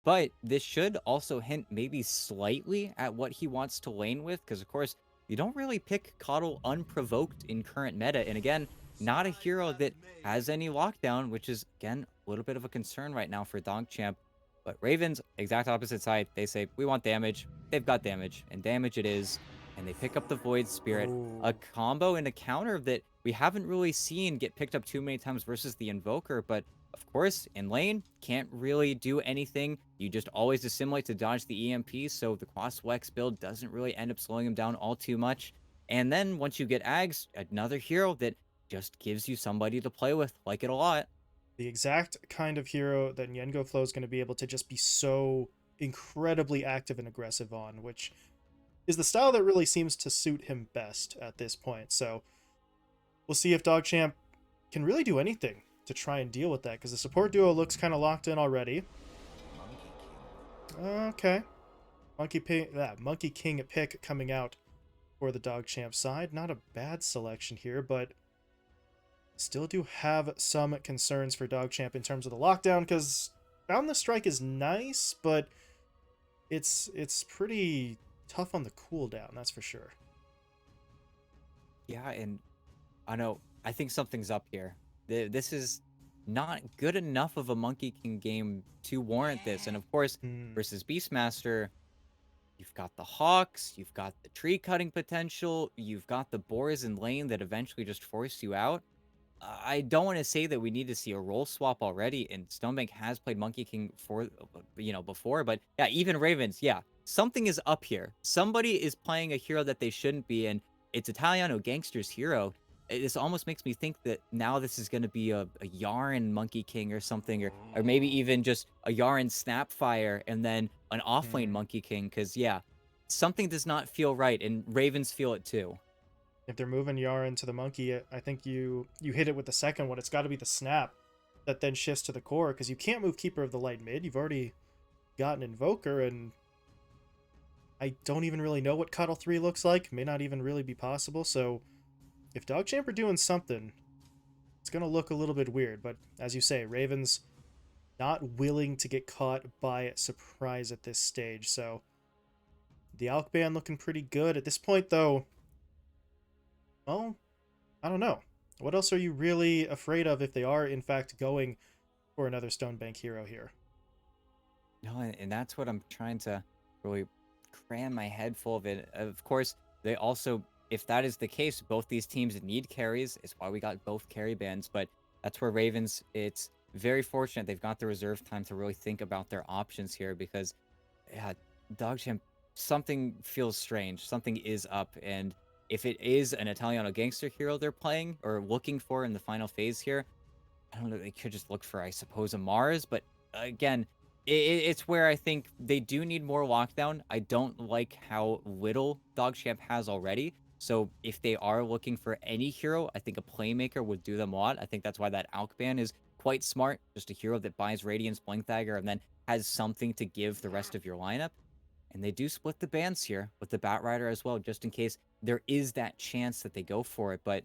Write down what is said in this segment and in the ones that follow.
But this should also hint maybe slightly at what he wants to lane with, because of course, you don't really pick Coddle unprovoked in current meta. And again, not a hero that has any lockdown, which is again a little bit of a concern right now for DogChamp. But Ravens, exact opposite side, they say, we want damage. They've got damage, and damage it is. And they pick up the Void Spirit, a Oh, combo and a counter that we haven't really seen get picked up too many times versus the Invoker. But of course, in lane, can't really do anything. You just always assimilate to dodge the EMP, so the Cross Wex build doesn't really end up slowing him down all too much. And then once you get Ags, another hero that just gives you somebody to play with. Like it a lot. the exact kind of hero that Yengo Flow is going to be able to just be so incredibly active and aggressive on, which is the style that really seems to suit him best at this point. So we'll see if DogChamp can really do anything to try and deal with that, because the support duo looks kind of locked in already. Okay. Monkey King pick coming out for the DogChamp side. Not a bad selection here, but still do have some concerns for DogChamp in terms of the lockdown, because Boundless Strike is nice, but it's pretty tough on the cooldown, that's for sure. Yeah, and I know, I think something's up here. This is not good enough of a Monkey King game to warrant this. And of course, Hmm. versus Beastmaster, you've got the Hawks, you've got the tree cutting potential, you've got the boars in lane that eventually just force you out. I don't want to say that we need to see a role swap already, and Stonebank has played Monkey King for before, but yeah, even Ravens, yeah, something is up here. Somebody is playing a hero that they shouldn't be, and it's Italiano Gangster's hero. This almost makes me think that now this is going to be a Yarn Monkey King or something, or maybe even just a Yarn Snapfire and then an offlane Hmm. Monkey King, because yeah, something does not feel right, and Ravens feel it too. If they're moving Yara into the monkey, I think you hit it with the second one. It's got to be the snap that then shifts to the core, because you can't move Keeper of the Light mid. You've already got an Invoker, and I don't even really know what Cuddle 3 looks like. May not even really be possible. So if DogChamp are doing something, it's going to look a little bit weird. But as you say, Ravens not willing to get caught by surprise at this stage. So the Alk ban looking pretty good. At this point, though, well, I don't know. What else are you really afraid of if they are, in fact, going for another Stonebank hero here? No, and that's what I'm trying to really cram my head full of it. Of course, they also, if that is the case, both these teams need carries. It's why we got both carry bans. But that's where Ravens, it's very fortunate they've got the reserve time to really think about their options here because, yeah, DogChamp, something feels strange. Something is up. And if it is an Italiano gangster hero they're playing or looking for in the final phase here, I don't know. They could just look for, I suppose, a Mars. But again, it's where I think they do need more lockdown. I don't like how little DogChamp has already. So if they are looking for any hero, I think a playmaker would do them a lot. I think that's why that Alk ban is quite smart. Just a hero that buys Radiance, Blink Dagger, and then has something to give the rest of your lineup. And they do split the bans here with the Bat Rider as well, just in case there is that chance that they go for it. But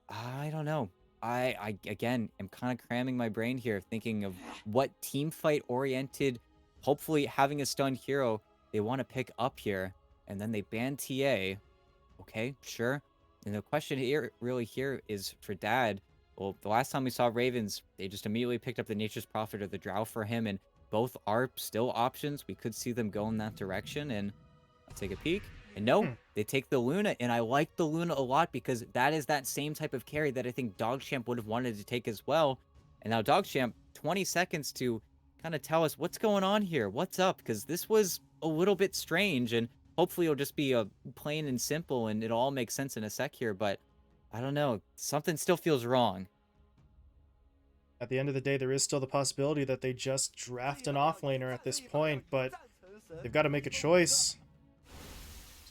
I don't know. I again am kind of cramming my brain here, thinking of what team fight oriented, hopefully having a stunned hero they want to pick up here, and then they ban TA. Okay, sure. And the question here really here is for Dad. Well, the last time we saw Ravens, they just immediately picked up the Nature's Prophet or the Drow for him, and both are still options. We could see them go in that direction, and I'll take a peek. And no, Hmm. they take the Luna, and I like the Luna a lot because that is that same type of carry that I think DogChamp would have wanted to take as well. And now DogChamp, 20 seconds to kind of tell us what's going on here, what's up, because this was a little bit strange, and hopefully it'll just be a plain and simple, and it'll all make sense in a sec here. But I don't know, something still feels wrong. At the end of the day, there is still the possibility that they just draft an offlaner at this point, but they've got to make a choice.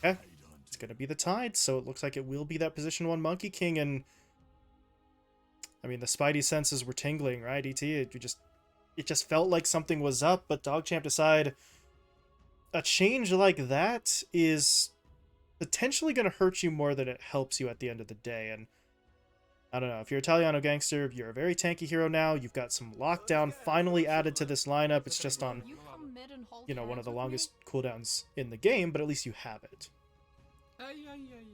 Okay, it's going to be the Tide, so it looks like it will be that position 1 Monkey King, and I mean, the Spidey senses were tingling, right, ET? It just felt like something was up, but DogChamp decide a change like that is potentially going to hurt you more than it helps you at the end of the day. And I don't know, if you're Italiano Gangster, you're a very tanky hero now. You've got some lockdown finally added to this lineup. It's just on one of the longest cooldowns in the game, but at least you have it.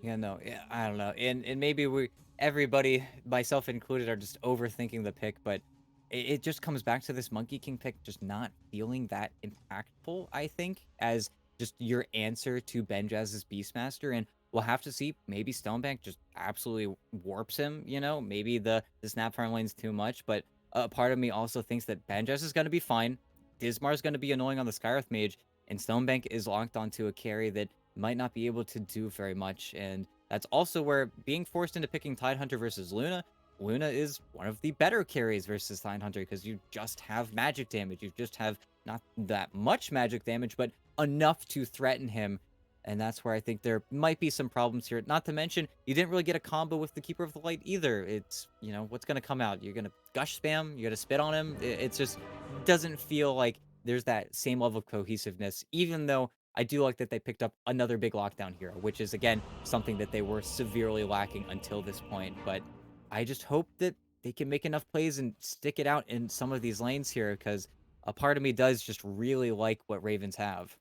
Yeah, no, yeah, I don't know. And maybe everybody, myself included, are just overthinking the pick, but it just comes back to this Monkey King pick just not feeling that impactful, I think, as just your answer to Benjaz's Beastmaster. And we'll have to see. Maybe Stonebank just absolutely warps him, Maybe the snap farm lane's too much, but a part of me also thinks that Benjaz is going to be fine. Dismar's going to be annoying on the Skywrath Mage, and Stonebank is locked onto a carry that might not be able to do very much. And that's also where being forced into picking Tidehunter versus Luna, Luna is one of the better carries versus Tidehunter because you just have magic damage. You just have not that much magic damage, but enough to threaten him. And that's where I think there might be some problems here. Not to mention, you didn't really get a combo with the Keeper of the Light either. It's, what's going to come out? You're going to gush spam? You're going to spit on him? It's just doesn't feel like there's that same level of cohesiveness, even though I do like that they picked up another big lockdown hero, which is, again, something that they were severely lacking until this point. But I just hope that they can make enough plays and stick it out in some of these lanes here, because a part of me does just really like what Ravens have.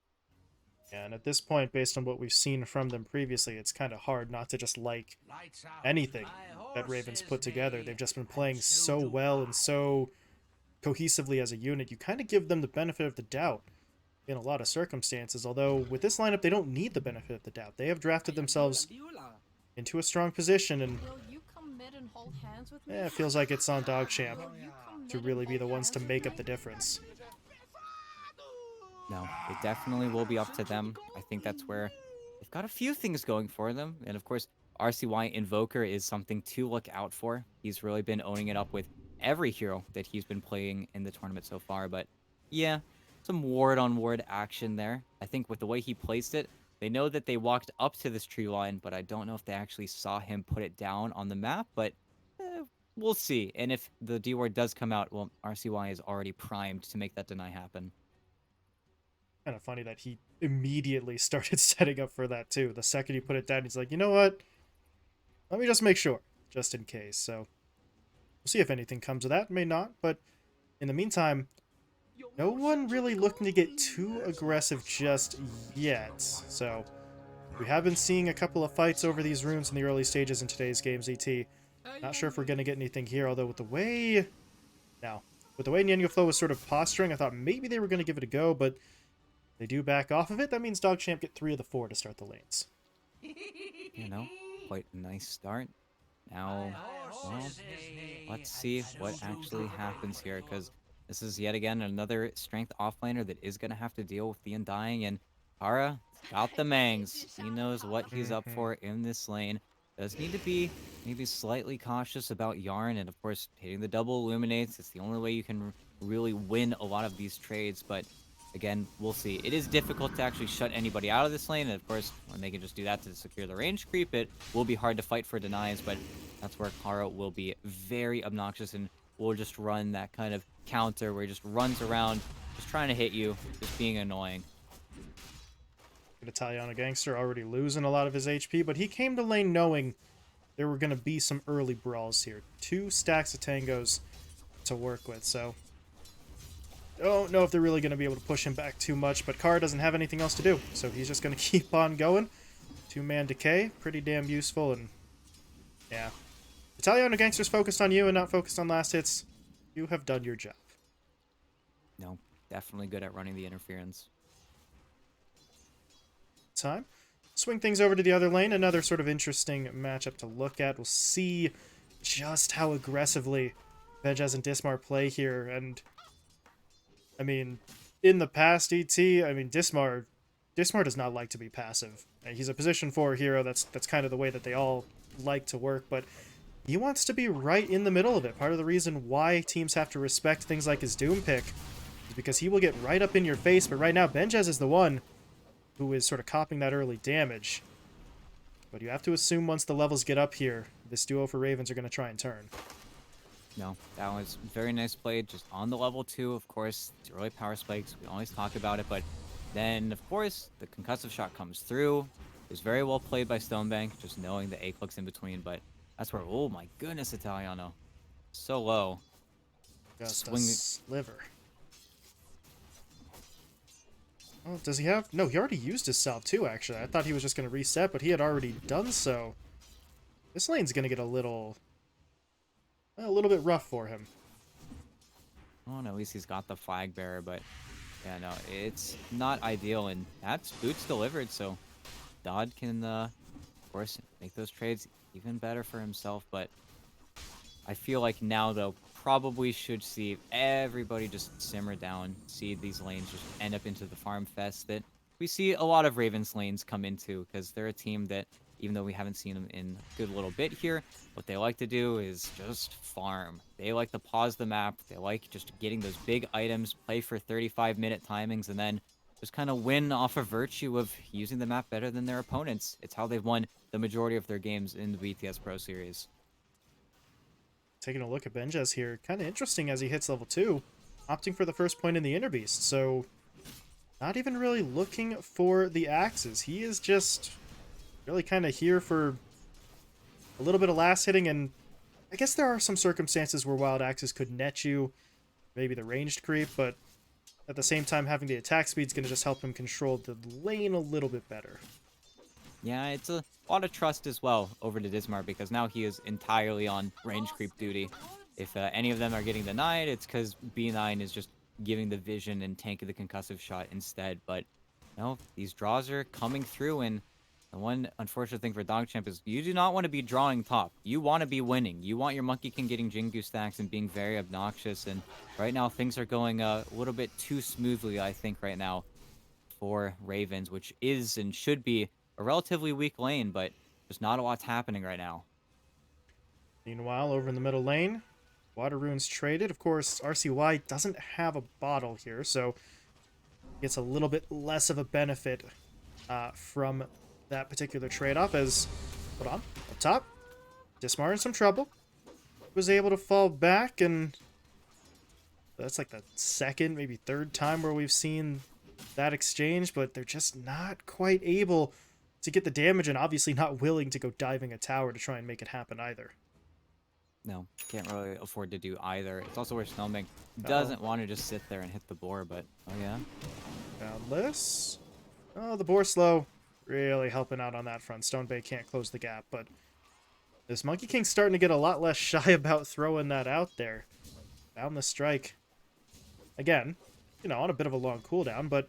Yeah, and at this point, based on what we've seen from them previously, it's kind of hard not to just like anything that Ravens put together. They've just been playing so well and so cohesively as a unit. You kind of give them the benefit of the doubt in a lot of circumstances, although with this lineup, they don't need the benefit of the doubt. They have drafted themselves into a strong position, and it feels like it's on DogChamp to really be the ones to make up the difference. No, it definitely will be up to them. I think that's where they've got a few things going for them. And of course, RCY Invoker is something to look out for. He's really been owning it up with every hero that he's been playing in the tournament so far. But yeah, some ward-on-ward action there. I think with the way he placed it, they know that they walked up to this tree line, but I don't know if they actually saw him put it down on the map. But we'll see. And if the D-ward does come out, well, RCY is already primed to make that deny happen. Kind of funny that he immediately started setting up for that too. The second he put it down, he's like, you know what? Let me just make sure, just in case. So we'll see if anything comes of that. May not, but in the meantime, no one really looking to get too aggressive just yet. So we have been seeing a couple of fights over these runes in the early stages in today's games, ET. Not sure if we're going to get anything here, although with the way... Now, with the way Niango Flow was sort of posturing, I thought maybe they were going to give it a go, but they do back off of it. That means DogChamp get 3 of the 4 to start the lanes. Quite a nice start. Now, well, let's see what actually happens here, because this is yet again another strength offlaner that is going to have to deal with the Undying, and Kara got the mangs. He knows what he's up for in this lane. Does need to be maybe slightly cautious about Yarn, and of course, hitting the double illuminates. It's the only way you can really win a lot of these trades, but again, we'll see. It is difficult to actually shut anybody out of this lane, and of course, when they can just do that to secure the range creep, it will be hard to fight for denies, but that's where Kara will be very obnoxious and will just run that kind of counter where he just runs around, just trying to hit you, just being annoying. Italiano Gangster already losing a lot of his HP, but he came to lane knowing there were going to be some early brawls here. 2 stacks of tangos to work with, so don't know if they're really going to be able to push him back too much, but Kara doesn't have anything else to do, so he's just going to keep on going. 2-man decay, pretty damn useful, and yeah. Italiano Gangster's focused on you and not focused on last hits. You have done your job. No, definitely good at running the interference. Time. Swing things over to the other lane, another sort of interesting matchup to look at. We'll see just how aggressively Benjaz and Dismar play here, and I mean, in the past, ET, I mean, Dismar does not like to be passive. He's a position 4 hero. That's kind of the way that they all like to work, but he wants to be right in the middle of it. Part of the reason why teams have to respect things like his Doom pick is because he will get right up in your face, but right now, Benjaz is the one who is sort of copying that early damage. But you have to assume once the levels get up here, this duo for Ravens are going to try and turn. No, that was very nice play, just on the level 2, of course. It's early power spikes, we always talk about it, but then, of course, the concussive shot comes through. It was very well played by Stonebank, just knowing the A-clicks in between, but that's where, oh my goodness, Italiano. So low. Just a sliver. Oh, does he have? No, he already used his salve too, actually. I thought he was just going to reset, but he had already done so. This lane's going to get a little bit rough for him. Oh, and at least he's got the flag bearer, but yeah, no, it's not ideal, and that's boots delivered, so Dodd can, of course, make those trades even better for himself, but I feel like now, though, probably should see everybody just simmer down, see these lanes just end up into the farm fest that we see a lot of Ravens lanes come into, because they're a team that, even though we haven't seen them in a good little bit here, what they like to do is just farm. They like to pause the map. They like just getting those big items, play for 35-minute timings, and then just kind of win off of virtue of using the map better than their opponents. It's how they've won the majority of their games in the BTS Pro Series. Taking a look at Benjez here, kind of interesting as he hits level 2, opting for the first point in the Inner Beast, so not even really looking for the axes. He is just really kind of here for a little bit of last hitting, and I guess there are some circumstances where wild axes could net you, maybe the ranged creep, but at the same time having the attack speed is going to just help him control the lane a little bit better. Yeah, it's a lot of trust as well over to Dismar because now he is entirely on range creep duty. If any of them are getting denied, it's because B9 is just giving the vision and tanking the concussive shot instead. But no, these draws are coming through, and the one unfortunate thing for DogChamp is you do not want to be drawing top. You want to be winning. You want your Monkey King getting Jingu stacks and being very obnoxious. And right now things are going a little bit too smoothly, I think, right now for Ravens, which is and should be a relatively weak lane, but just not a lot's happening right now. Meanwhile, over in the middle lane, Water Runes traded. Of course, RCY doesn't have a bottle here, so gets a little bit less of a benefit from that particular trade-off as, hold on, up top, Dismar in some trouble. Was able to fall back, and that's like the second, maybe third time where we've seen that exchange, but they're just not quite able to get the damage and obviously not willing to go diving a tower to try and make it happen either. No, can't really afford to do either. It's also where Snowbank doesn't want to just sit there and hit the boar, but oh yeah. Boundless. Oh, the boar slow really helping out on that front. Stone Bay can't close the gap, but this Monkey King's starting to get a lot less shy about throwing that out there. Boundless strike. Again, you know, on a bit of a long cooldown, but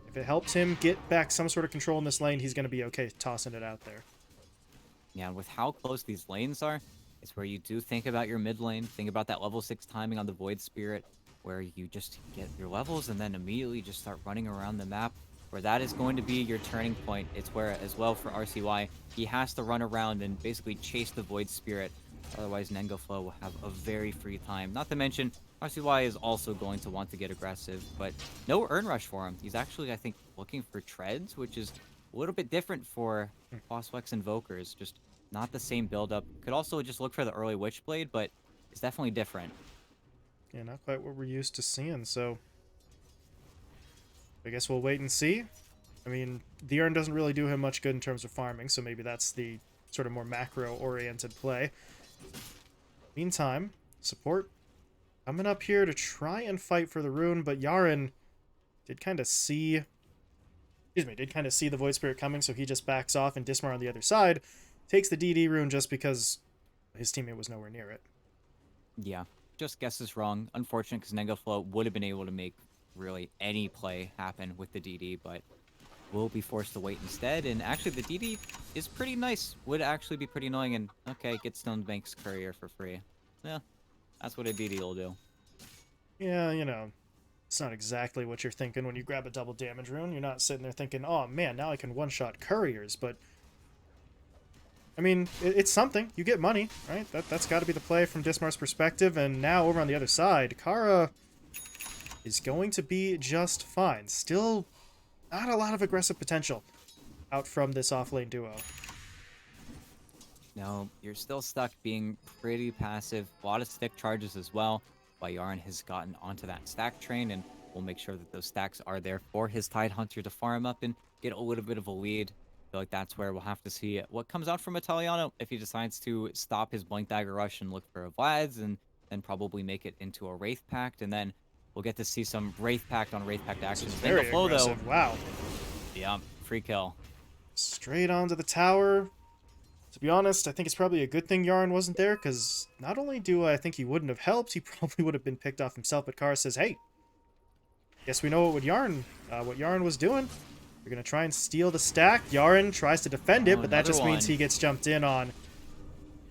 if it helps him get back some sort of control in this lane, he's going to be okay tossing it out there. Yeah, and with how close these lanes are, it's where you do think about your mid lane, think about that level 6 timing on the Void Spirit, where you just get your levels and then immediately just start running around the map, where that is going to be your turning point. It's where, as well for RCY, he has to run around and basically chase the Void Spirit. Otherwise, Nengoflo will have a very free time. Not to mention, RCY is also going to want to get aggressive, but no Earn Rush for him. He's actually, I think, looking for treads, which is a little bit different for Boss Flex Invokers. Just not the same build-up. Could also just look for the early Witchblade, but it's definitely different. Yeah, not quite what we're used to seeing, so I guess we'll wait and see. I mean, the Urn doesn't really do him much good in terms of farming, so maybe that's the sort of more macro-oriented play. Meantime, support coming up here to try and fight for the rune, but Yaren did kind of see... did kind of see the Void Spirit coming, so he just backs off, and Dismar on the other side takes the DD rune just because his teammate was nowhere near it. Yeah, just guesses wrong. Unfortunate, because Nengoflo would have been able to make really any play happen with the DD, but will be forced to wait instead. And actually, the DD is pretty nice. Would actually be pretty annoying. And okay, get Stonebank's courier for free. Yeah, that's what a DD will do. Yeah, you know, it's not exactly what you're thinking when you grab a double damage rune. You're not sitting there thinking, oh man, now I can one-shot couriers, but I mean, it's something. You get money, right? That's got to be the play from Dismar's perspective. And now over on the other side, Kara is going to be just fine. Still not a lot of aggressive potential out from this off-lane duo. No, you're still stuck being pretty passive. A lot of stick charges as well. While Yarn has gotten onto that stack train, and we'll make sure that those stacks are there for his Tidehunter to farm up and get a little bit of a lead. I feel like that's where we'll have to see what comes out from Italiano if he decides to stop his Blink Dagger Rush and look for a Vlad's and then probably make it into a Wraith Pact. And then we'll get to see some Wraith Pact on Wraith Pact This is actions. very Mango Flow, though. aggressive. Wow. Yeah, free kill. Straight onto the tower. To be honest, I think it's probably a good thing Yarn wasn't there, because not only do I think he wouldn't have helped, he probably would have been picked off himself, but Kara says, hey, guess we know what Yarn was doing. We're going to try and steal the stack. Yarn tries to defend it, but that just means he gets jumped in on.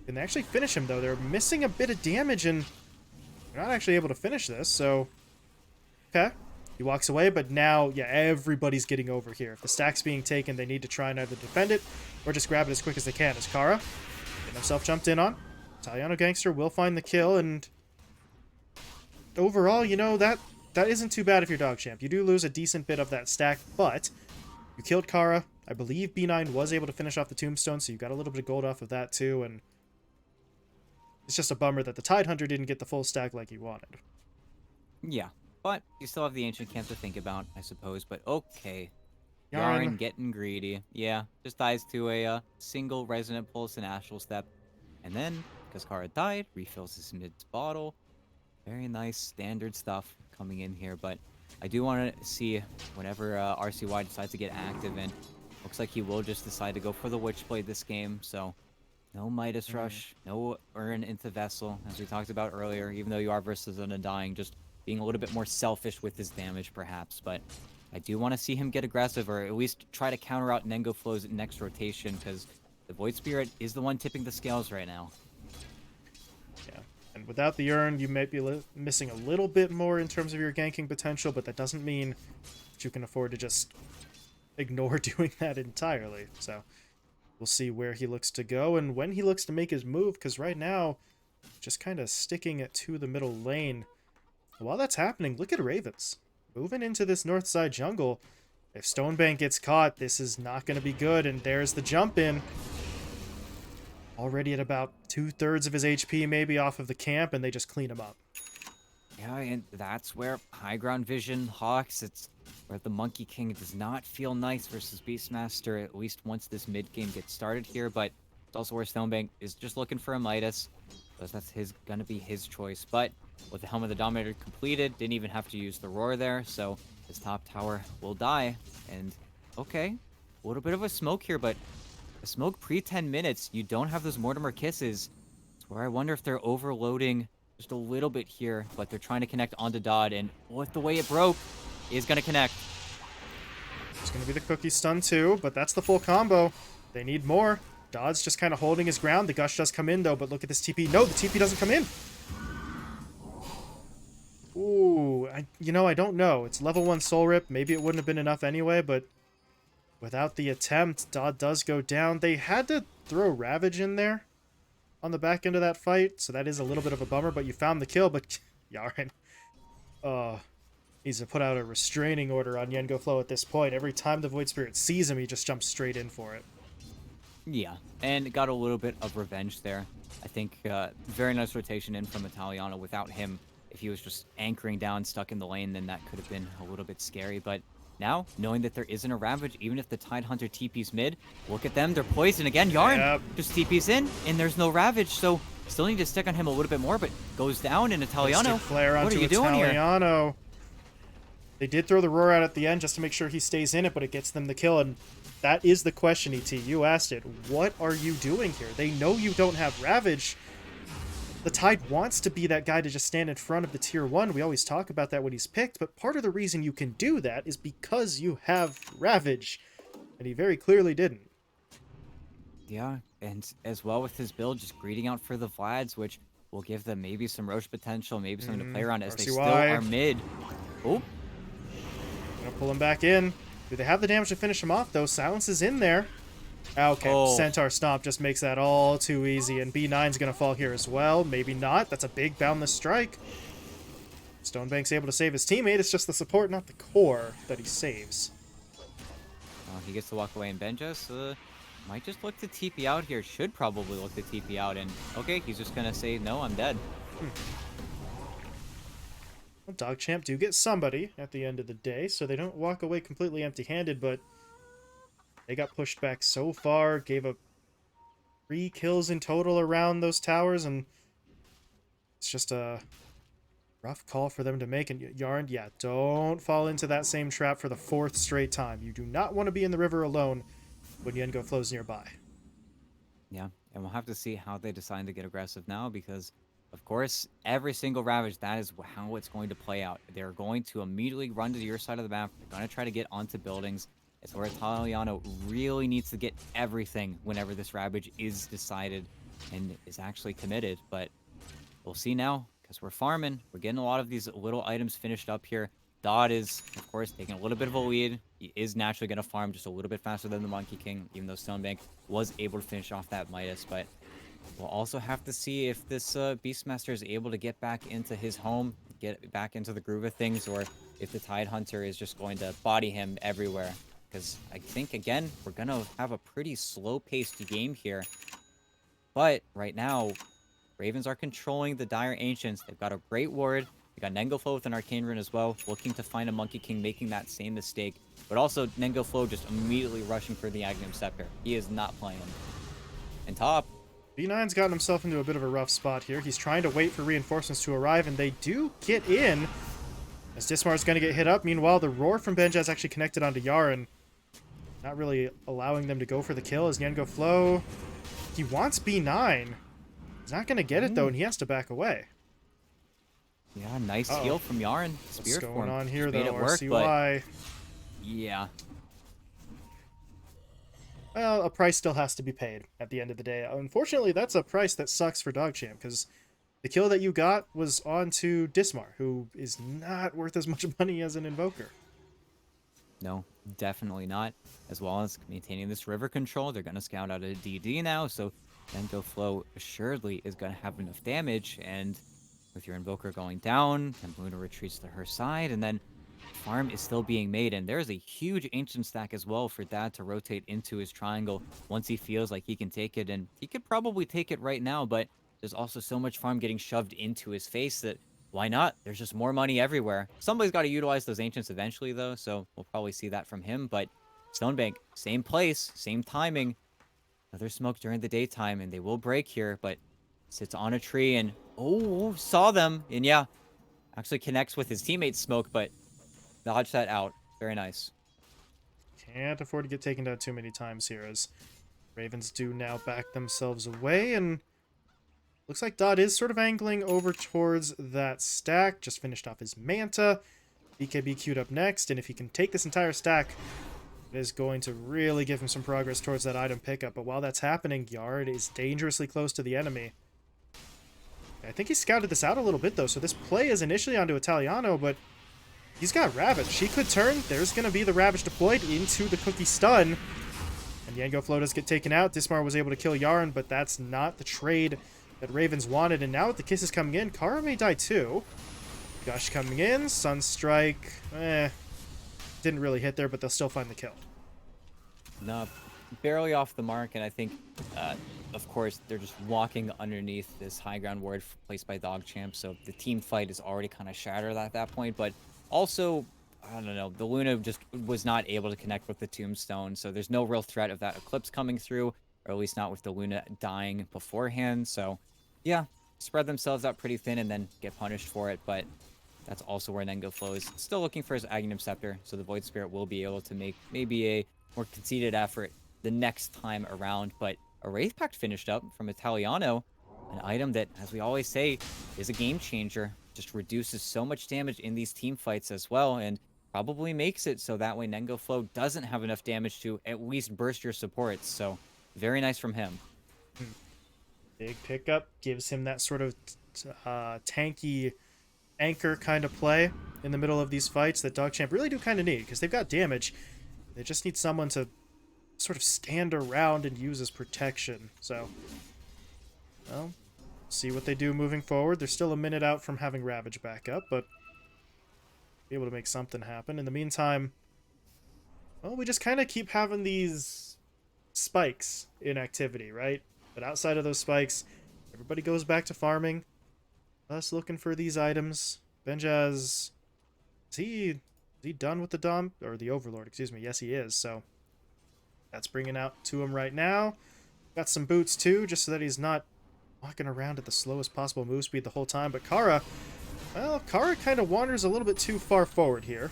Can they actually finish him, though? They're missing a bit of damage, and they're not actually able to finish this, so... Okay. He walks away, but now, yeah, everybody's getting over here. If the stack's being taken, they need to try and either defend it or just grab it as quick as they can. As Kara getting himself jumped in on. Italiano Gangster will find the kill, and overall, you know, that isn't too bad if you're DogChamp. You do lose a decent bit of that stack, but you killed Kara. I believe B9 was able to finish off the tombstone, so you got a little bit of gold off of that too, and it's just a bummer that the Tidehunter didn't get the full stack like he wanted. Yeah, but you still have the Ancient Camp to think about, I suppose. But okay, Yarn getting greedy. Yeah, just dies to a single Resonant Pulse and Astral Step. And then, because Kara died, refills his mid bottle. Very nice, standard stuff coming in here. But I do want to see whenever RCY decides to get active, and looks like he will just decide to go for the Witchblade this game. So no Midas Rush, no Urn into Vessel, as we talked about earlier. Even though you are versus an Undying, just being a little bit more selfish with his damage, perhaps. But I do want to see him get aggressive, or at least try to counter out Nengo Flow's next rotation, because the Void Spirit is the one tipping the scales right now. Yeah, and without the Urn, you might be missing a little bit more in terms of your ganking potential, but that doesn't mean that you can afford to just ignore doing that entirely. So we'll see where he looks to go and when he looks to make his move, because right now, just kind of sticking it to the middle lane. While that's happening, look at Ravens. Moving into this north side jungle. If Stonebank gets caught, this is not going to be good, and there's the jump in. Already at about 2/3 of his HP maybe off of the camp, and they just clean him up. Yeah, and that's where high ground vision, Hawks, it's where the Monkey King does not feel nice versus Beastmaster, at least once this mid game gets started here, but it's also where Stonebank is just looking for a Midas, because that's gonna be his choice. But with the Helm of the Dominator completed, didn't even have to use the Roar there, so his top tower will die. And okay, a little bit of a smoke here, but a smoke pre-10 minutes, you don't have those Mortimer Kisses. It's where I wonder if they're overloading just a little bit here, but they're trying to connect onto Dodd, and with the way it broke, is going to connect. It's going to be the cookie stun too, but that's the full combo. They need more. Dodd's just kind of holding his ground. The Gush does come in though, but look at this TP. No, the TP doesn't come in. Ooh, I don't know. It's level 1 Soul Rip. Maybe it wouldn't have been enough anyway, but without the attempt, Dodd does go down. They had to throw Ravage in there on the back end of that fight, so that is a little bit of a bummer, but you found the kill. But Yaren needs to put out a restraining order on Yengo Flow at this point. Every time the Void Spirit sees him, he just jumps straight in for it. Yeah, and got a little bit of revenge there. I think very nice rotation in from Italiano. Without him, if he was just anchoring down, stuck in the lane, then that could have been a little bit scary. But now, knowing that there isn't a Ravage, even if the Tidehunter TP's mid, look at them, they're poisoned again. Yarn just TP's in, and there's no Ravage, so still need to stick on him a little bit more, but goes down, and Italiano, what are you doing here? They did throw the Roar out at the end just to make sure he stays in it, but it gets them the kill, and that is the question, ET. You asked it. What are you doing here? They know you don't have Ravage. The Tide wants to be that guy to just stand in front of the tier 1. We always talk about that when he's picked, but part of the reason you can do that is because you have Ravage, and he very clearly didn't. Yeah, and as well with his build, just greeting out for the Vlads, which will give them maybe some Roche potential, maybe something to play around as RCY. They still are mid. Oh. Gonna pull him back in. Do they have the damage to finish him off, though? Silence is in there. Okay, Centaur Stomp just makes that all too easy, and B9's gonna fall here as well. Maybe not. That's a big boundless strike. Stonebank's able to save his teammate. It's just the support, not the core, that he saves. He gets to walk away, and Benjas might just look to TP out here. Should probably look to TP out, and okay, he's just gonna say, no, I'm dead. Well, DogChamp do get somebody at the end of the day, so they don't walk away completely empty-handed, but they got pushed back so far, gave up 3 kills in total around those towers, and it's just a Rough call for them to make. And Yarn, yeah, don't fall into that same trap for the 4th straight time. You do not want to be in the river alone when Yengo flows nearby. Yeah, and we'll have to see how they decide to get aggressive now because, of course, every single Ravage, that is how it's going to play out. They're going to immediately run to your side of the map. They're going to try to get onto buildings. It's where Italiano really needs to get everything whenever this Ravage is decided and is actually committed. But we'll see now because we're farming. We're getting a lot of these little items finished up here. Dodd is, of course, taking a little bit of a lead. He is naturally going to farm just a little bit faster than the Monkey King, even though Stonebank was able to finish off that Midas. But we'll also have to see if this Beastmaster is able to get back into his home, get back into the groove of things, or if the Tide Hunter is just going to body him everywhere. Because I think, again, we're going to have a pretty slow-paced game here. But right now, Ravens are controlling the Dire Ancients. They've got a great ward. We got Nengoflo with an Arcane Rune as well, looking to find a Monkey King, making that same mistake. But also, Nengoflo just immediately rushing for the Aghanim Scepter. He is not playing. And top. B9's gotten himself into a bit of a rough spot here. He's trying to wait for reinforcements to arrive, and they do get in. As Dismar's going to get hit up. Meanwhile, the Roar from Benjaz actually connected onto Yaren. Not really allowing them to go for the kill as Nengoflo. He wants B9. He's not going to get it, though, and he has to back away. Yeah, nice heal from Yaren. What's going on here, made though? it work, RCY. but yeah. Well, a price still has to be paid at the end of the day. Unfortunately, that's a price that sucks for DogChamp, because the kill that you got was onto Dismar, who is not worth as much money as an Invoker. No, definitely not. As well as maintaining this river control, they're going to scout out a DD now, so Nengoflo assuredly is going to have enough damage, and with your Invoker going down, then Luna retreats to her side, and then farm is still being made, and there's a huge Ancient stack as well for Dad to rotate into his triangle once he feels like he can take it, and he could probably take it right now, but there's also so much farm getting shoved into his face that why not? There's just more money everywhere. Somebody's got to utilize those Ancients eventually, though, so we'll probably see that from him, but Stonebank, same place, same timing. Another smoke during the daytime, and they will break here, but sits on a tree and saw them, and yeah, actually connects with his teammate's smoke, but dodge that out. Very nice. Can't afford to get taken down too many times here, as Ravens do now back themselves away, and looks like Dodd is sort of angling over towards that stack. Just finished off his Manta. BKB queued up next, and if he can take this entire stack, it is going to really give him some progress towards that item pickup. But while that's happening, Yard is dangerously close to the enemy. I think he scouted this out a little bit, though, so this play is initially onto Italiano, but he's got Ravage. He could turn. There's going to be the Ravage deployed into the Cookie Stun. And Nengoflo does get taken out. Dismar was able to kill Yarn, but that's not the trade that Ravens wanted. And now with the kisses coming in, Kara may die too. Gush coming in. Sunstrike. Didn't really hit there, but they'll still find the kill. No, barely off the mark, and I think, of course, they're just walking underneath this high ground ward placed by DogChamp, so the team fight is already kind of shattered at that point, but also, I don't know, the Luna just was not able to connect with the Tombstone, so there's no real threat of that Eclipse coming through, or at least not with the Luna dying beforehand, so yeah, spread themselves out pretty thin and then get punished for it, but that's also where Nengoflo is still looking for his Aghanim Scepter, so the Void Spirit will be able to make maybe a more conceded effort the next time around, but a Wraith Pact finished up from Italiano, an item that, as we always say, is a game changer. Just reduces so much damage in these team fights as well, and probably makes it so that way Nengoflo doesn't have enough damage to at least burst your supports, so very nice from him. Big pickup, gives him that sort of tanky anchor kind of play in the middle of these fights that DogChamp really do kind of need, because they've got damage. They just need someone to sort of stand around and use as protection. So, well, see what they do moving forward. They're still a minute out from having Ravage back up, but be able to make something happen. In the meantime, well, we just kind of keep having these spikes in activity, right? But outside of those spikes, everybody goes back to farming. Us looking for these items. Benjaz, is he done with the Dom? Or the Overlord, excuse me. Yes, he is, so that's bringing out to him right now. Got some boots, too, just so that he's not walking around at the slowest possible move speed the whole time. But Kara Well, Kara kind of wanders a little bit too far forward here.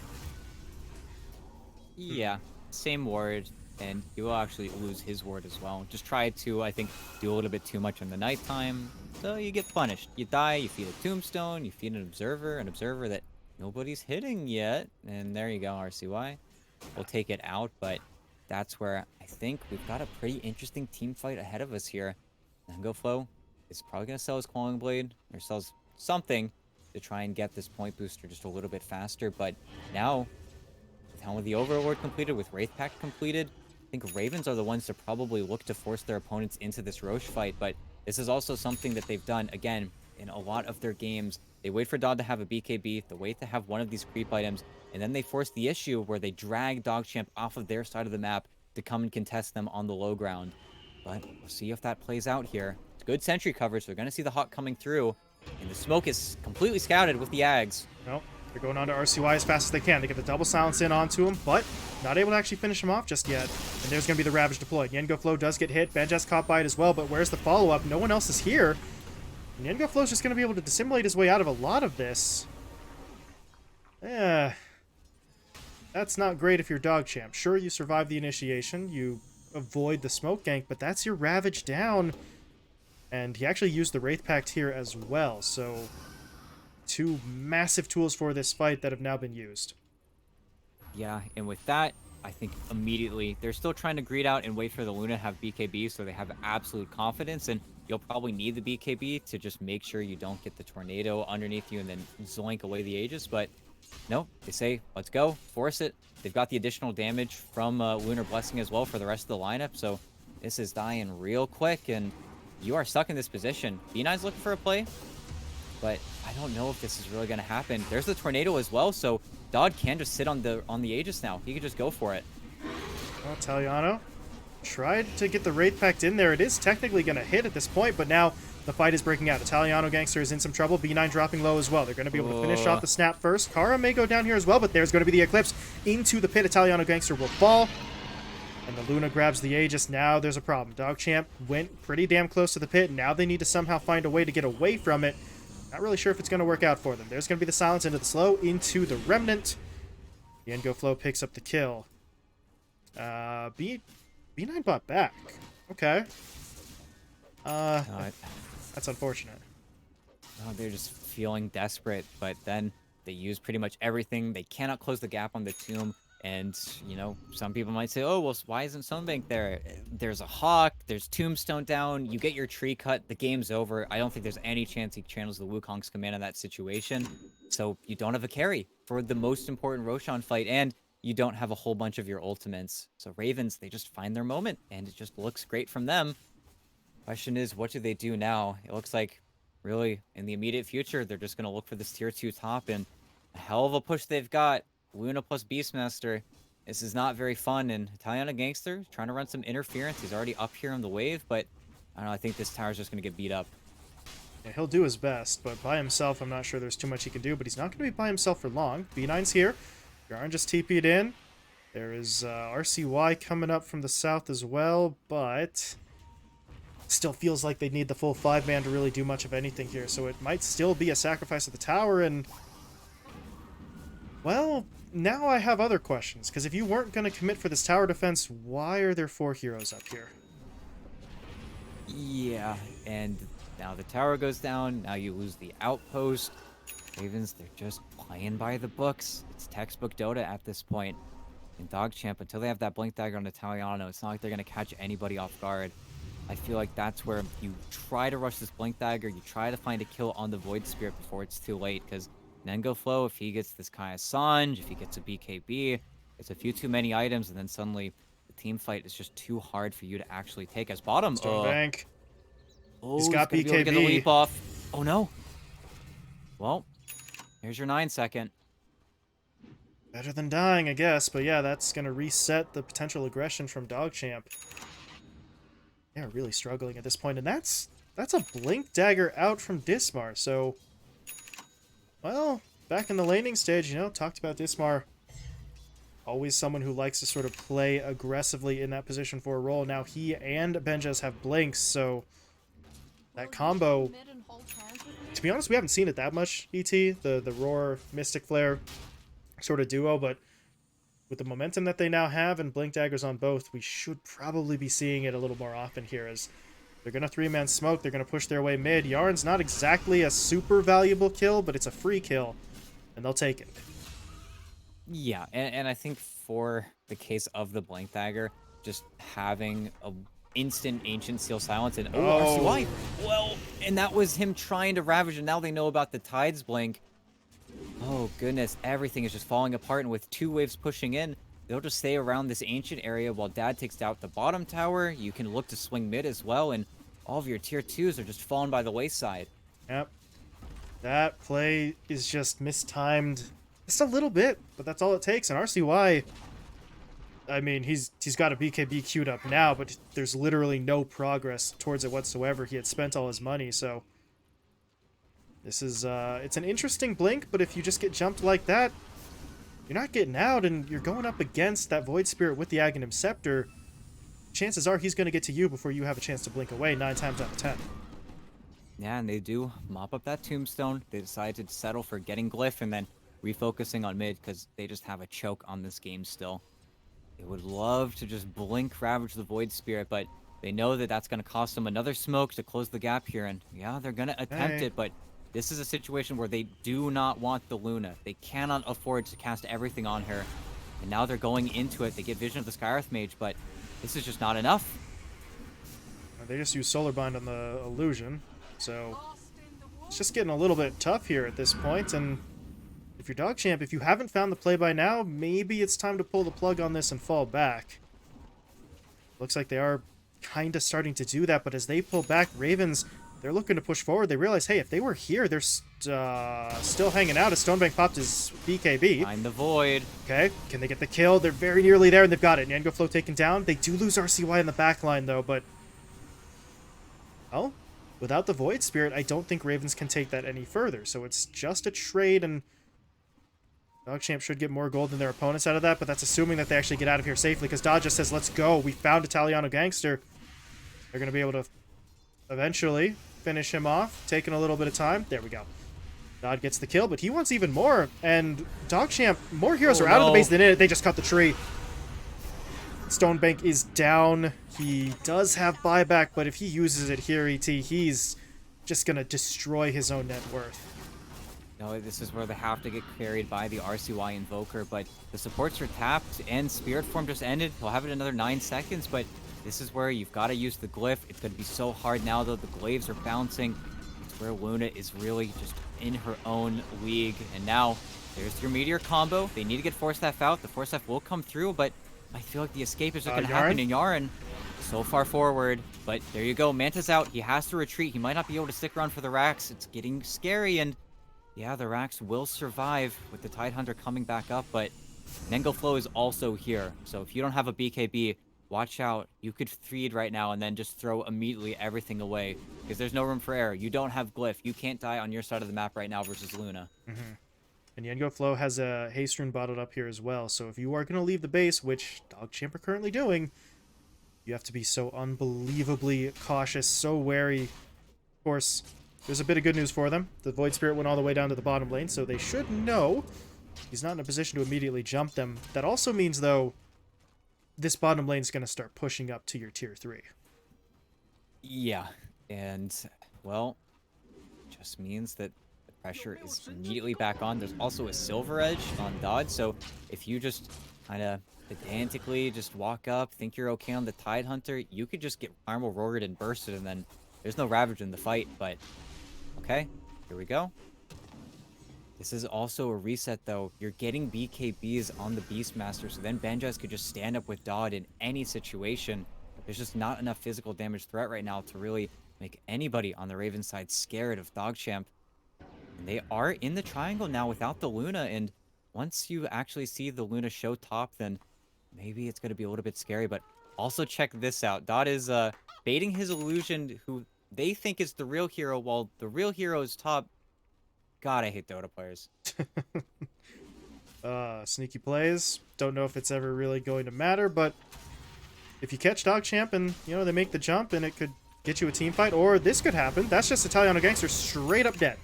Yeah, same ward, and he will actually lose his ward as well. Just try to, I think, do a little bit too much in the nighttime, so you get punished. You die, you feed a tombstone, you feed an observer that nobody's hitting yet, and there you go, RCY. We'll take it out, but that's where I think we've got a pretty interesting team fight ahead of us here. Flow is probably going to sell his Clawing Blade, or sells something to try and get this point booster just a little bit faster, but now with the Overlord completed, with Wraith Pact completed, I think Ravens are the ones to probably look to force their opponents into this Roche fight, but this is also something that they've done, again, in a lot of their games. They wait for Dodd to have a BKB, they wait to have one of these creep items, and then they force the issue where they drag DogChamp off of their side of the map to come and contest them on the low ground. But we'll see if that plays out here. It's good sentry coverage, so they're going to see the Hawk coming through, and the smoke is completely scouted with the Ags. Nope. They're going on to RCY as fast as they can. They get the double silence in onto him, but not able to actually finish him off just yet. And there's going to be the Ravage deployed. Yengo Flow does get hit. Benja's caught by it as well, but where's the follow-up? No one else is here. And Yengo Flow's just going to be able to dissimulate his way out of a lot of this. Yeah. That's not great if you're DogChamp. Sure, you survive the initiation. You avoid the smoke gank, but that's your Ravage down. And he actually used the Wraith Pact here as well, so two massive tools for this fight that have now been used. Yeah, and with that, I think immediately they're still trying to greed out and wait for the Luna to have BKB, so they have absolute confidence, and you'll probably need the BKB to just make sure you don't get the tornado underneath you and then zoink away the Aegis, but no, they say, let's go, force it. They've got the additional damage from Lunar Blessing as well for the rest of the lineup, so this is dying real quick, and you are stuck in this position. B9's looking for a play, but I don't know if this is really going to happen. There's the tornado as well, so Dodd can just sit on the Aegis now. He can just go for it. Well, Italiano tried to get the Wraith Pact in there. It is technically going to hit at this point, but now the fight is breaking out. Italiano Gangster is in some trouble. B9 dropping low as well. They're going to be able to finish off the snap first. Kara may go down here as well, but there's going to be the Eclipse into the pit. Italiano Gangster will fall. And the Luna grabs the Aegis. Now there's a problem. DogChamp went pretty damn close to the pit. Now they need to somehow find a way to get away from it. Not really sure if it's going to work out for them. There's going to be the silence into the slow, into the Remnant. Yengo Flow picks up the kill. B9 bought back. Okay. That's unfortunate. Oh, they're just feeling desperate, but then they use pretty much everything. They cannot close the gap on the tomb. And, you know, some people might say, oh, well, why isn't Stonebank there? There's a Hawk, there's Tombstone down, you get your tree cut, the game's over. I don't think there's any chance he channels the Wukong's command in that situation. So you don't have a carry for the most important Roshan fight, and you don't have a whole bunch of your ultimates. So Ravens, they just find their moment, and it just looks great from them. Question is, what do they do now? It looks like, really, in the immediate future, they're just going to look for this tier 2 top, and a hell of a push they've got. Luna plus Beastmaster. This is not very fun, and Italiano Gangster trying to run some interference. He's already up here on the wave, but I don't know, I think this tower's just going to get beat up. Yeah, he'll do his best, but by himself, I'm not sure there's too much he can do, but he's not going to be by himself for long. B9's here. Yarn just TP'd in. There is RCY coming up from the south as well, but still feels like they need the full 5-man to really do much of anything here, so it might still be a sacrifice of the tower, and well, now I have other questions, because if you weren't going to commit for this tower defense, why are there 4 heroes up here? Yeah, and now the tower goes down, now you lose the outpost. Ravens, they're just playing by the books. It's textbook Dota at this point. In DogChamp, until they have that Blink Dagger on Italiano, it's not like they're going to catch anybody off guard. I feel like that's where you try to rush this Blink Dagger, you try to find a kill on the Void Spirit before it's too late, because Nengo Flow, if he gets this Kaya Sanj, if he gets a BKB, it's a few too many items, and then suddenly the team fight is just too hard for you to actually take. As bottom, Stonebank. He's got BKB. Get the leap off. Oh no. Well, here's your 9-second. Better than dying, I guess, but yeah, that's going to reset the potential aggression from DogChamp. They're really struggling at this point, and that's a Blink Dagger out from Dismar, so well, back in the laning stage, you know, talked about Dismar. Always someone who likes to sort of play aggressively in that position for a role. Now he and Benjas have blinks, so That combo, to be honest, we haven't seen it that much, ET, the Roar Mystic Flare sort of duo, but with the momentum that they now have and Blink Daggers on both, we should probably be seeing it a little more often here, as they're going to 3-man smoke, they're going to push their way mid. Yarn's not exactly a super valuable kill, but it's a free kill, and they'll take it. Yeah, and I think for the case of the Blank Dagger, just having a instant Ancient Seal Silence and RCY. Well, and that was him trying to Ravage, and now they know about the Tides Blink. Oh goodness, everything is just falling apart, and with 2 waves pushing in, they'll just stay around this Ancient area while Dad takes out the bottom tower. You can look to swing mid as well, and all of your tier 2s are just falling by the wayside. Yep. That play is just mistimed just a little bit, but that's all it takes. And RCY, I mean, he's got a BKB queued up now, but there's literally no progress towards it whatsoever. He had spent all his money, so this is it's an interesting blink, but if you just get jumped like that, you're not getting out, and you're going up against that Void Spirit with the Aghanim Scepter. Chances are he's going to get to you before you have a chance to blink away 9 times out of 10. Yeah, and they do mop up that Tombstone. They decided to settle for getting Glyph and then refocusing on mid because they just have a choke on this game still. They would love to just blink Ravage the Void Spirit, but they know that that's going to cost them another smoke to close the gap here. And yeah, they're going to attempt it, but this is a situation where they do not want the Luna. They cannot afford to cast everything on her. And now they're going into it. They get Vision of the Skyreth Mage, but this is just not enough. They just use Solar Bind on the Illusion, so it's just getting a little bit tough here at this point. And if you're DogChamp, if you haven't found the play by now, maybe it's time to pull the plug on this and fall back. Looks like they are kind of starting to do that, but as they pull back, Ravens, they're looking to push forward. They realize, hey, if they were here, they're still hanging out as Stonebank popped his BKB. Find the Void. Okay, can they get the kill? They're very nearly there, and they've got it. Nyango Flow taken down. They do lose RCY in the backline, though, but well, without the Void Spirit, I don't think Ravens can take that any further. So it's just a trade, and DogChamp should get more gold than their opponents out of that, but that's assuming that they actually get out of here safely, because Dodge just says, let's go. We found Italiano Gangster. They're going to be able to eventually finish him off, taking a little bit of time. There we go. Dodd gets the kill, but he wants even more, and DogChamp, more heroes are out of the base than in it. They just cut the tree. Stonebank is down. He does have buyback, but if he uses it here, ET, he's just going to destroy his own net worth. No, this is where they have to get carried by the RCY Invoker, but the supports are tapped, and Spirit Form just ended. He'll have it another 9 seconds, but this is where you've got to use the Glyph. It's going to be so hard now, though. The Glaives are bouncing. It's where Luna is really just in her own league, and now there's your Meteor combo. They need to get Force Staff out. The Force Staff will come through, but I feel like the escape is just going to happen in Yaren. So far forward, but there you go. Manta's out. He has to retreat. He might not be able to stick around for the racks. It's getting scary, and yeah, the racks will survive with the Tidehunter coming back up, but Nengo Flow is also here. So if you don't have a BKB, watch out. You could feed right now and then just throw immediately everything away, because there's no room for error. You don't have Glyph. You can't die on your side of the map right now versus Luna. And Yengo Flow has a haste rune bottled up here as well, so if you are going to leave the base, which DogChamp are currently doing, you have to be so unbelievably cautious, so wary. Of course, there's a bit of good news for them. The Void Spirit went all the way down to the bottom lane, so they should know he's not in a position to immediately jump them. That also means, though, this bottom lane is going to start pushing up to your tier 3. Yeah, and, well, just means that the pressure is immediately back on. There's also a Silver Edge on Dodge, so if you just kind of pedantically just walk up, think you're okay on the Tidehunter, you could just get Armor Roared and Bursted, and then there's no Ravage in the fight, but okay, here we go. This is also a reset, though. You're getting BKBs on the Beastmaster, so then Benjaz could just stand up with Dodd in any situation. There's just not enough physical damage threat right now to really make anybody on the Raven side scared of DogChamp. And they are in the triangle now without the Luna, and once you actually see the Luna show top, then maybe it's going to be a little bit scary. But also check this out. Dodd is baiting his illusion, who they think is the real hero, while the real hero is top. God, I hate Dota players. Sneaky plays. Don't know if it's ever really going to matter, but if you catch DogChamp and, you know, they make the jump, and it could get you a team fight, or this could happen. That's just Italiano Gangster straight up dead.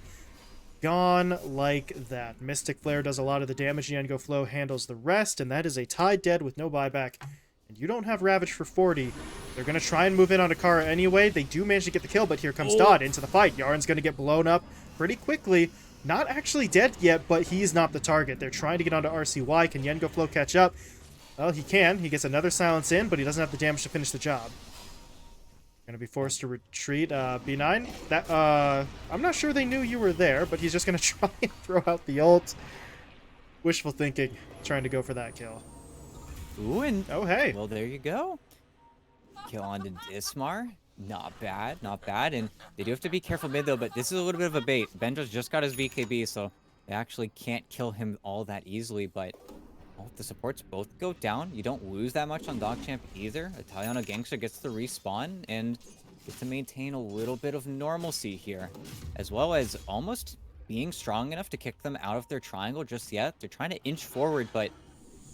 Gone like that. Mystic Flare does a lot of the damage. Yengo Flow handles the rest, and that is a tie dead with no buyback. And you don't have Ravage for 40. They're going to try and move in on Akara anyway. They do manage to get the kill, but here comes Dodd into the fight. Yaren's going to get blown up pretty quickly. Not actually dead yet, but he's not the target. They're trying to get onto RCY. Can Yengo Flow catch up? Well, he can. He gets another silence in, but he doesn't have the damage to finish the job. Gonna be forced to retreat. B9. That I'm not sure they knew you were there, but he's just gonna try and throw out the ult. Wishful thinking, trying to go for that kill. Ooh, and oh hey, well, there you go. Kill onto Dismar. Not bad, not bad. And they do have to be careful mid though, but this is a little bit of a bait. Benjo's just got his BKB, so they actually can't kill him all that easily, but well, the supports both go down. You don't lose that much on DogChamp either. Italiano Gangster gets the respawn and gets to maintain a little bit of normalcy here, as well as almost being strong enough to kick them out of their triangle just yet. They're trying to inch forward, but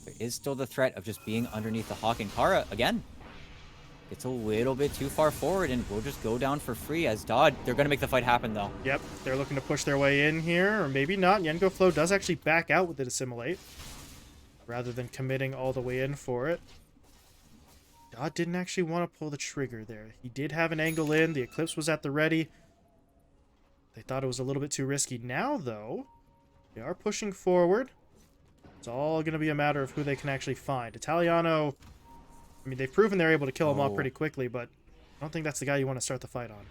there is still the threat of just being underneath the Hawk. And Kara, again, gets a little bit too far forward and will just go down for free as Dodd. They're going to make the fight happen, though. Yep, they're looking to push their way in here, or maybe not. Yengo Flow does actually back out with the Assimilate, rather than committing all the way in for it. Dodd didn't actually want to pull the trigger there. He did have an angle in. The Eclipse was at the ready. They thought it was a little bit too risky. Now, though, they are pushing forward. It's all going to be a matter of who they can actually find. Italiano, I mean, they've proven they're able to kill him off pretty quickly, but I don't think that's the guy you want to start the fight on.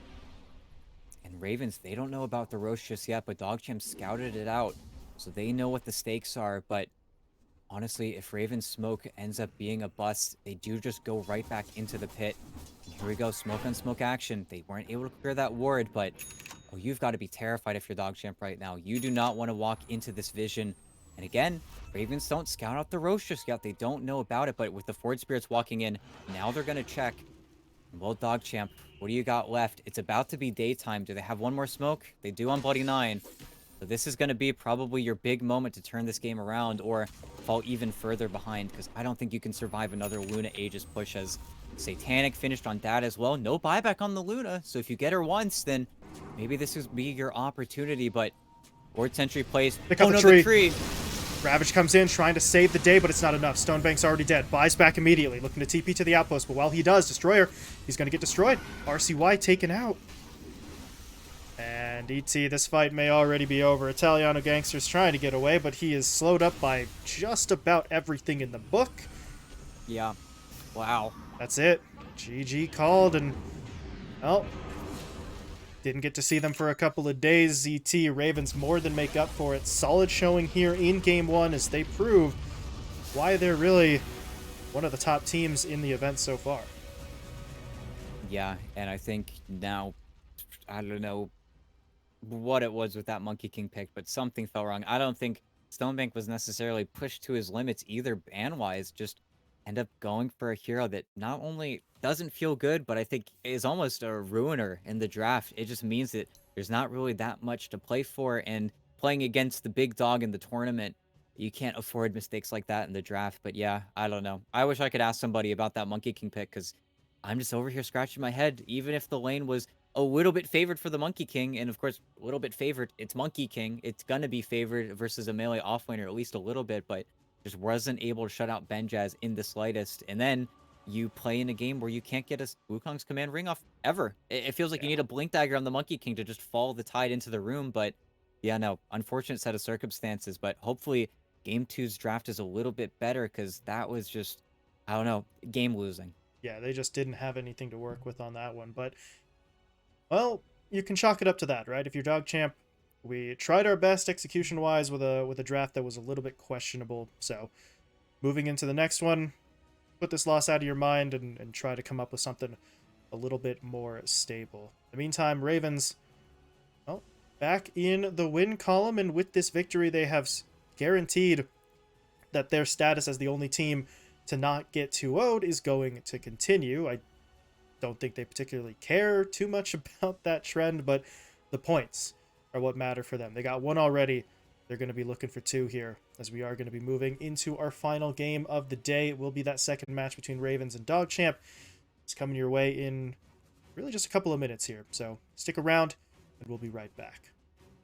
And Ravens, they don't know about the Roche just yet, but DogChamp scouted it out, so they know what the stakes are, but honestly, if Raven's smoke ends up being a bust, they do just go right back into the pit. And here we go, smoke on smoke action. They weren't able to clear that ward, but oh, you've got to be terrified if you're DogChamp right now. You do not want to walk into this vision. And again, Ravens don't scout out the Roche just yet. They don't know about it, but with the Ford Spirits walking in, now they're going to check. Well, DogChamp, what do you got left? It's about to be daytime. Do they have one more smoke? They do on Bloody 9. So this is going to be probably your big moment to turn this game around or fall even further behind, because I don't think you can survive another Luna Aegis push, as Satanic finished on that as well. No buyback on the Luna, so if you get her once, then maybe this would be your opportunity, but Ward Sentry plays. Pick up the tree. Ravage comes in, trying to save the day, but it's not enough. Stonebank's already dead. Buys back immediately, looking to TP to the outpost, but while he does, Destroyer, he's going to get destroyed. RCY taken out. And ET, this fight may already be over. Italiano Gangster's trying to get away, but he is slowed up by just about everything in the book. Yeah. Wow. That's it. GG called, and, well, didn't get to see them for a couple of days. ZT Ravens more than make up for it. Solid showing here in Game 1 as they prove why they're really one of the top teams in the event so far. Yeah, and I think now, I don't know what it was with that Monkey King pick, but something fell wrong. I don't think Stonebank was necessarily pushed to his limits either ban-wise. Just end up going for a hero that not only doesn't feel good, but I think is almost a ruiner in the draft. It just means that there's not really that much to play for, and playing against the big dog in the tournament, you can't afford mistakes like that in the draft. But yeah, I don't know. I wish I could ask somebody about that Monkey King pick, because I'm just over here scratching my head. Even if the lane was a little bit favored for the Monkey King, and of course, a little bit favored, it's Monkey King. It's gonna be favored versus a melee offlaner, at least a little bit, but just wasn't able to shut out Benjaz in the slightest. And then you play in a game where you can't get a Wukong's command ring off ever. It feels like you need a Blink Dagger on the Monkey King to just follow the tide into the room. But yeah, no, unfortunate set of circumstances. But hopefully Game 2's draft is a little bit better, because that was just, I don't know, game losing. Yeah, they just didn't have anything to work with on that one. But, well, you can chalk it up to that, right? If you're DogChamp, we tried our best execution-wise with a draft that was a little bit questionable. So, moving into the next one, put this loss out of your mind and try to come up with something a little bit more stable. In the meantime, Ravens, well, back in the win column, and with this victory, they have guaranteed that their status as the only team to not get 2-0'd is going to continue. I don't think they particularly care too much about that trend, but the points are what matter for them. They got one already. They're going to be looking for two here, as we are going to be moving into our final game of the day. It will be that second match between Ravens and DogChamp. It's coming your way in really just a couple of minutes here. So stick around, and we'll be right back.